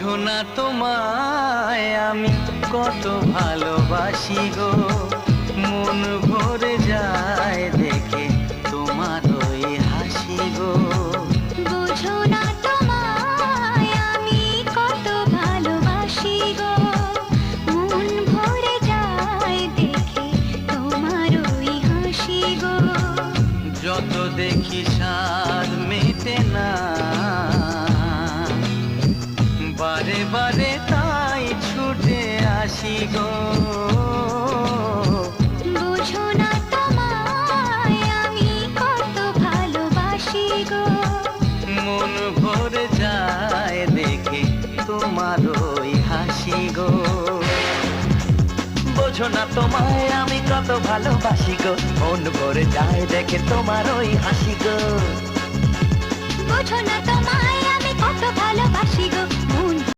বোঝো না তোমায় আমি কত ভালোবাসি গো, মন ভরে যায় দেখে তোমার ওই হাসি গো। বোঝো না তোমায় আমি কত ভালোবাসি গো, মন ভরে যায় দেখে তোমার ওই হাসি গো। যত দেখি স্বাদ মেটে না, বারে বারে তাই ছুটে আসি গো। বোঝো না তোমায় আমি কত ভালোবাসি গো, মন ভরে যায় দেখে তোমার ওই হাসি গো। বোঝো না তোমায় আমি কত ভালোবাসি গো, মন ভরে যায় দেখে তোমার ওই হাসি গো। বোঝো না তোমায় আমি কত ভালোবাসি গো,